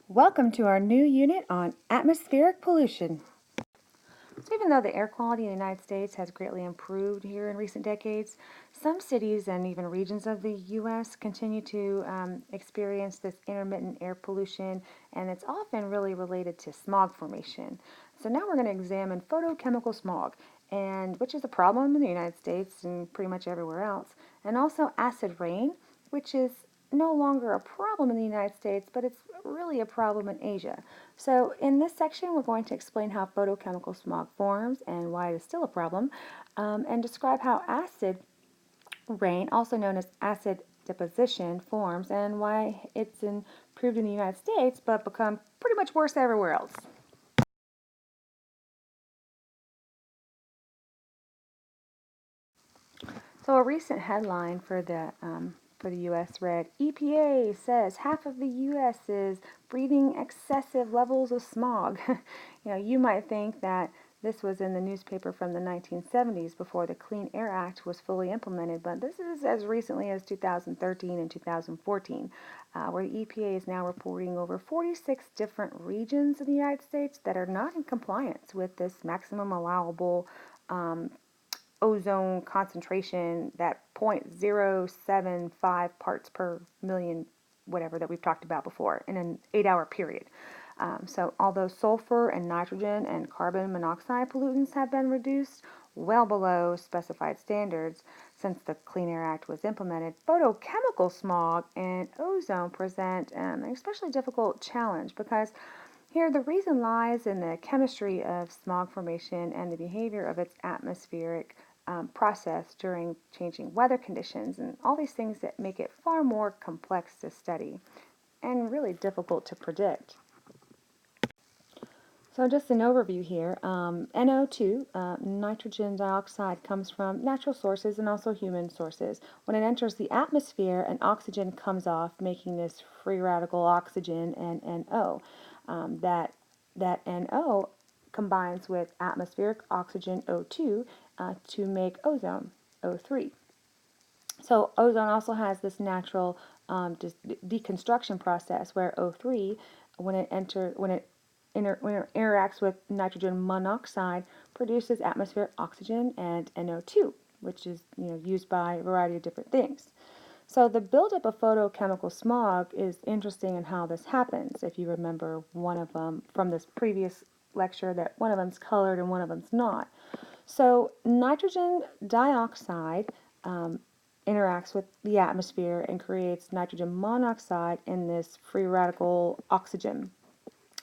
Welcome to our new unit on atmospheric pollution. So even though the air quality in the United States has greatly improved here in recent decades, some cities and even regions of the U.S. continue to experience this intermittent air pollution, and it's often really related to smog formation. So now we're going to examine photochemical smog, and which is a problem in the United States and pretty much everywhere else, and also acid rain, which is no longer a problem in the United States, but it's really a problem in Asia. So in this section, we're going to explain how photochemical smog forms and why it is still a problem, and describe how acid rain, also known as acid deposition, forms and why it's improved in the United States but become pretty much worse everywhere else. So a recent headline for the U.S. read, EPA says half of the U.S. is breathing excessive levels of smog. You might think that this was in the newspaper from the 1970s before the Clean Air Act was fully implemented, but this is as recently as 2013 and 2014, where the EPA is now reporting over 46 different regions in the United States that are not in compliance with this maximum allowable ozone concentration, that 0.075 parts per million, whatever that we've talked about before, in an 8-hour period. So although sulfur and nitrogen and carbon monoxide pollutants have been reduced well below specified standards since the Clean Air Act was implemented, photochemical smog and ozone present an especially difficult challenge because here the reason lies in the chemistry of smog formation and the behavior of its atmospheric process during changing weather conditions, and all these things that make it far more complex to study and really difficult to predict. So just an overview here. NO2, nitrogen dioxide, comes from natural sources and also human sources. When it enters the atmosphere, an oxygen comes off, making this free radical oxygen and NO. That NO combines with atmospheric oxygen O2 to make ozone, O3. So ozone also has this natural deconstruction process where O3, when it interacts with nitrogen monoxide, produces atmospheric oxygen and NO2, which is used by a variety of different things. So the buildup of photochemical smog is interesting in how this happens. If you remember one of them from this previous lecture, that one of them's colored and one of them's not. So nitrogen dioxide interacts with the atmosphere and creates nitrogen monoxide in this free radical oxygen.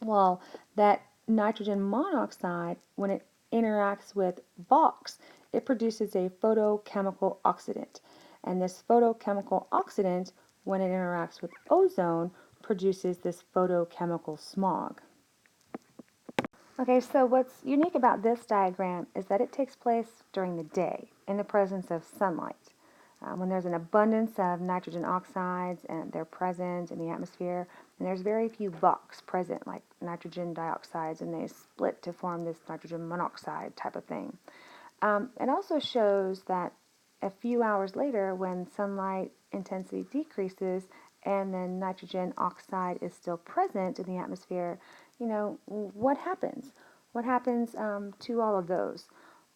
Well, that nitrogen monoxide, when it interacts with VOx, it produces a photochemical oxidant. And this photochemical oxidant, when it interacts with ozone, produces this photochemical smog. Okay, so what's unique about this diagram is that it takes place during the day in the presence of sunlight. When there's an abundance of nitrogen oxides and they're present in the atmosphere, and there's very few VOx present, like nitrogen dioxides, and they split to form this nitrogen monoxide type of thing. It also shows that a few hours later, when sunlight intensity decreases and then nitrogen oxide is still present in the atmosphere, what happens? What happens to all of those?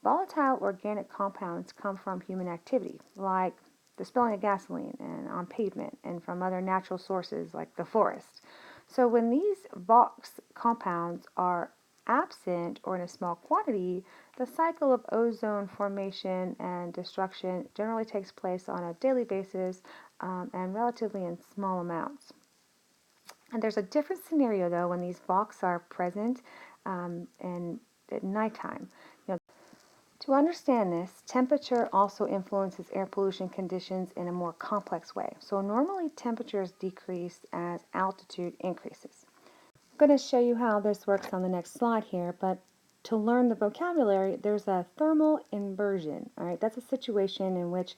Volatile organic compounds come from human activity, like the spilling of gasoline and on pavement, and from other natural sources like the forest. So when these VOx compounds are absent or in a small quantity, the cycle of ozone formation and destruction generally takes place on a daily basis and relatively in small amounts. And there's a different scenario though when these VOx are present and at nighttime. To understand this, temperature also influences air pollution conditions in a more complex way. So normally temperatures decrease as altitude increases. I'm going to show you how this works on the next slide here, but to learn the vocabulary, there's a thermal inversion. All right, that's a situation in which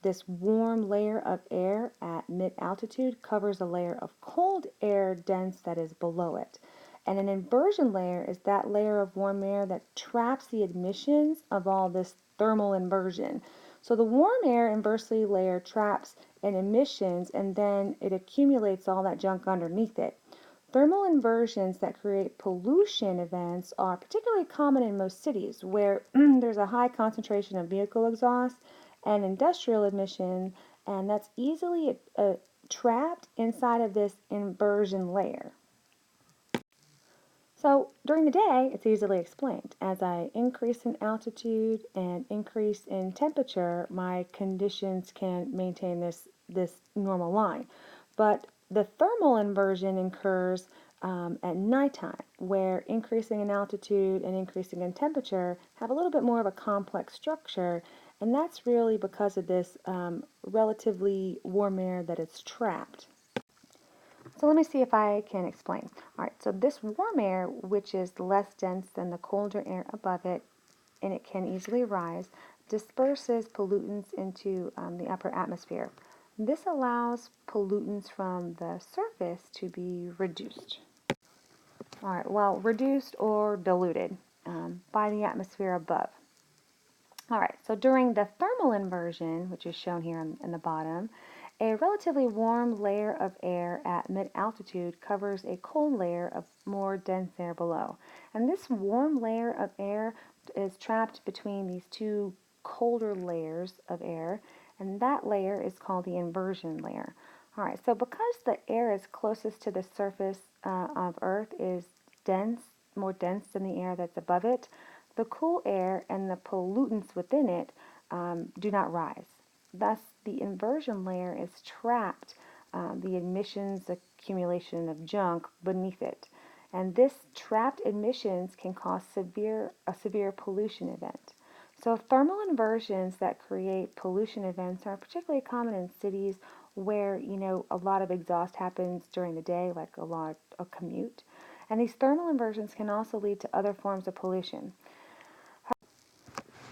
this warm layer of air at mid-altitude covers a layer of cold air dense that is below it. And an inversion layer is that layer of warm air that traps the emissions of all this thermal inversion. So the warm air inversely layer traps an emissions and then it accumulates all that junk underneath it. Thermal inversions that create pollution events are particularly common in most cities where there's a high concentration of vehicle exhaust and industrial emission, and that's easily trapped inside of this inversion layer. So during the day, it's easily explained. As I increase in altitude and increase in temperature, my conditions can maintain this normal line. But the thermal inversion occurs at nighttime, where increasing in altitude and increasing in temperature have a little bit more of a complex structure, and that's really because of this relatively warm air that is trapped. So let me see if I can explain. All right, so this warm air, which is less dense than the colder air above it, and it can easily rise, disperses pollutants into the upper atmosphere. This allows pollutants from the surface to be reduced. All right, well, reduced or diluted by the atmosphere above. All right, so during the thermal inversion, which is shown here in the bottom, a relatively warm layer of air at mid-altitude covers a cold layer of more dense air below. And this warm layer of air is trapped between these two colder layers of air, and that layer is called the inversion layer. All right, so because the air is closest to the surface of Earth is dense, more dense than the air that's above it, the cool air and the pollutants within it do not rise. Thus, the inversion layer is trapped, the emissions accumulation of junk beneath it. And this trapped emissions can cause a severe pollution event. So thermal inversions that create pollution events are particularly common in cities where, a lot of exhaust happens during the day, like a commute. And these thermal inversions can also lead to other forms of pollution.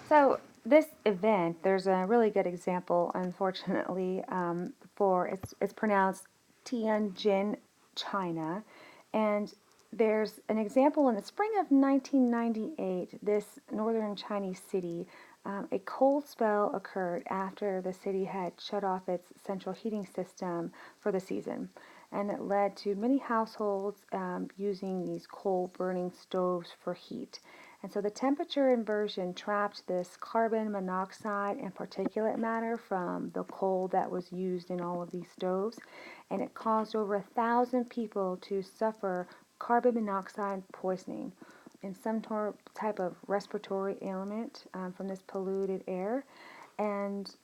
So this event, there's a really good example, unfortunately, for it's pronounced Tianjin, China, and there's an example in the spring of 1998. This northern Chinese city, a cold spell occurred after the city had shut off its central heating system for the season, and it led to many households using these coal burning stoves for heat. And so the temperature inversion trapped this carbon monoxide and particulate matter from the coal that was used in all of these stoves, and it caused over 1,000 people to suffer carbon monoxide poisoning and some type of respiratory ailment from this polluted air, and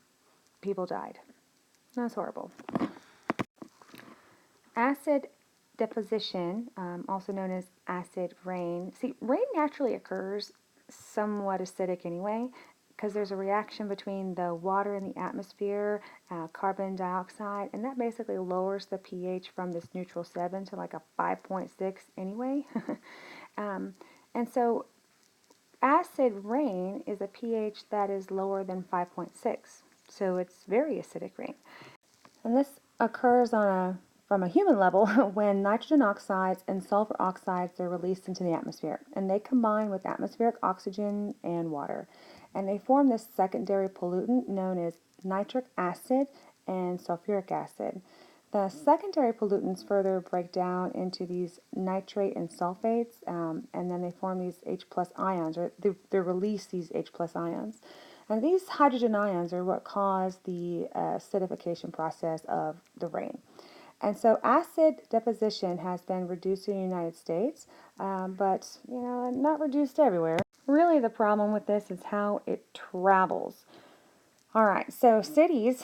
people died. That's horrible. Acid deposition, also known as acid rain. See, rain naturally occurs somewhat acidic anyway, because there's a reaction between the water in the atmosphere, carbon dioxide, and that basically lowers the pH from this neutral 7 to like a 5.6 anyway. um, and so acid rain is a pH that is lower than 5.6. So it's very acidic rain. And this occurs from a human level when nitrogen oxides and sulfur oxides are released into the atmosphere, and they combine with atmospheric oxygen and water, and they form this secondary pollutant known as nitric acid and sulfuric acid. The secondary pollutants further break down into these nitrate and sulfates, and then they form these H plus ions, or they release these H plus ions. And these hydrogen ions are what cause the acidification process of the rain. And so acid deposition has been reduced in the United States, but not reduced everywhere. Really, the problem with this is how it travels. All right, so cities,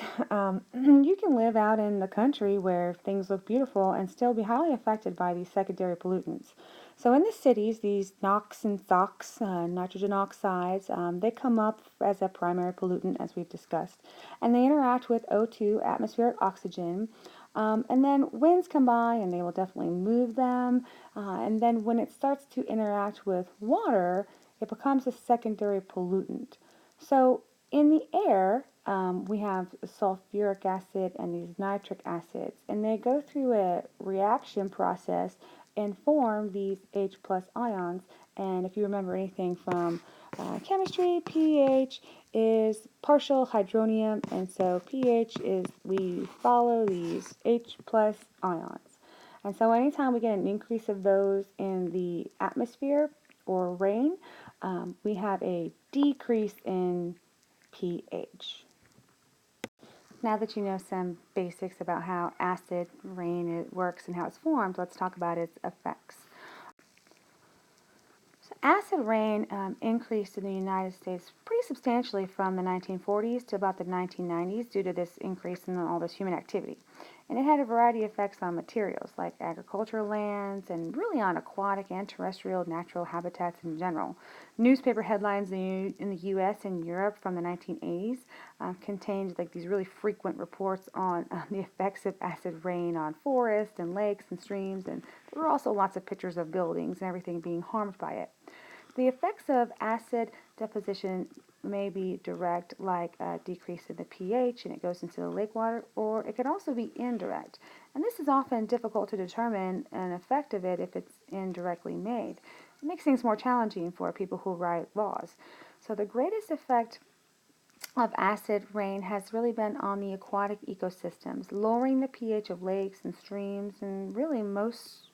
you can live out in the country where things look beautiful and still be highly affected by these secondary pollutants. So in the cities, these NOx and SOx, nitrogen oxides, they come up as a primary pollutant, as we've discussed, and they interact with O2, atmospheric oxygen, and then winds come by and they will definitely move them, and then when it starts to interact with water, it becomes a secondary pollutant. So in the air, we have sulfuric acid and these nitric acids, and they go through a reaction process and form these H plus ions. And if you remember anything from chemistry, pH is partial hydronium, and so pH is we follow these H plus ions. And so anytime we get an increase of those in the atmosphere or rain, we have a decrease in pH. Now that you know some basics about how acid rain works and how it's formed, let's talk about its effects. So acid rain increased in the United States pretty substantially from the 1940s to about the 1990s due to this increase in all this human activity. And it had a variety of effects on materials like agricultural lands and really on aquatic and terrestrial natural habitats in general. Newspaper headlines in the US and Europe from the 1980s contained like these really frequent reports on the effects of acid rain on forests and lakes and streams, and there were also lots of pictures of buildings and everything being harmed by it. The effects of acid deposition may be direct, like a decrease in the pH and it goes into the lake water, or it can also be indirect. And this is often difficult to determine an effect of it if it's indirectly made. It makes things more challenging for people who write laws. So the greatest effect of acid rain has really been on the aquatic ecosystems, lowering the pH of lakes and streams and really most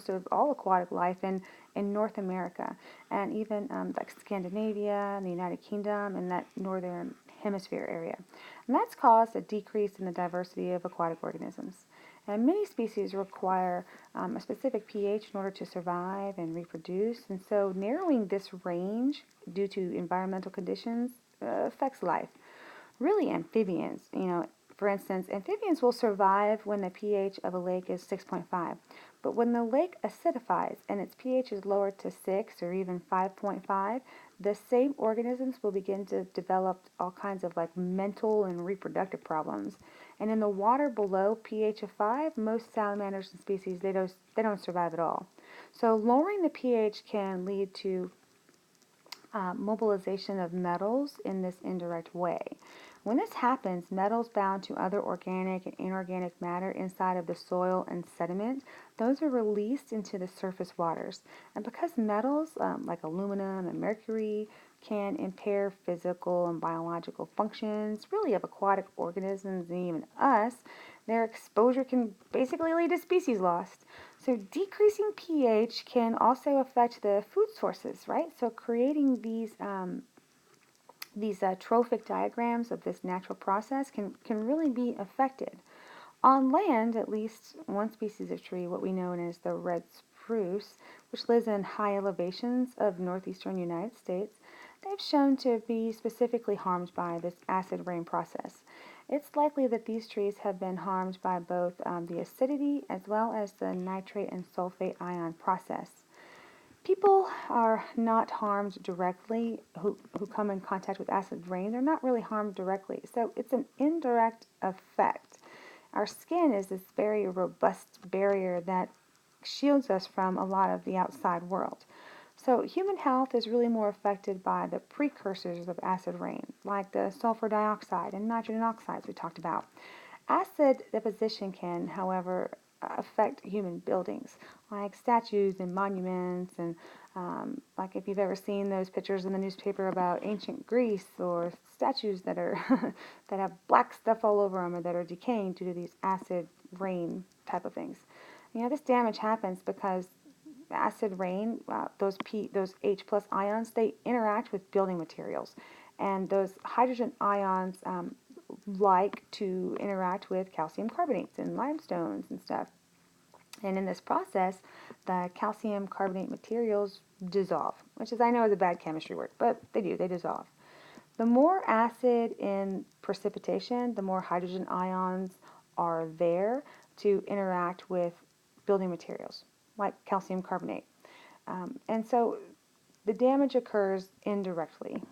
of all aquatic life in North America and even like Scandinavia and the United Kingdom and that northern hemisphere area. And that's caused a decrease in the diversity of aquatic organisms. And many species require a specific pH in order to survive and reproduce. And so narrowing this range due to environmental conditions affects life. Really, amphibians, for instance, amphibians will survive when the pH of a lake is 6.5. But when the lake acidifies and its pH is lowered to 6 or even 5.5, the same organisms will begin to develop all kinds of like mental and reproductive problems. And in the water below pH of 5, most salamanders and species they don't survive at all. So lowering the pH can lead to mobilization of metals in this indirect way. When this happens, metals bound to other organic and inorganic matter inside of the soil and sediment, those are released into the surface waters. And because metals like aluminum and mercury can impair physical and biological functions, really of aquatic organisms and even us, their exposure can basically lead to species loss. So decreasing pH can also affect the food sources, right? So creating these trophic diagrams of this natural process can really be affected. On land, at least one species of tree, what we know as the red spruce, which lives in high elevations of northeastern United States, they've shown to be specifically harmed by this acid rain process. It's likely that these trees have been harmed by both the acidity as well as the nitrate and sulfate ion process. People are not harmed directly who come in contact with acid rain. They're not really harmed directly. So it's an indirect effect. Our skin is this very robust barrier that shields us from a lot of the outside world. So human health is really more affected by the precursors of acid rain, like the sulfur dioxide and nitrogen oxides we talked about. Acid deposition can, however, affect human buildings, like statues and monuments, and like if you've ever seen those pictures in the newspaper about ancient Greece or statues that are that have black stuff all over them or that are decaying due to these acid rain type of things. This damage happens because acid rain, those H plus ions, they interact with building materials, and those hydrogen ions like to interact with calcium carbonates and limestones and stuff. And in this process, the calcium carbonate materials dissolve, which is I know is a bad chemistry word, but they dissolve. The more acid in precipitation, the more hydrogen ions are there to interact with building materials like calcium carbonate. And so the damage occurs indirectly.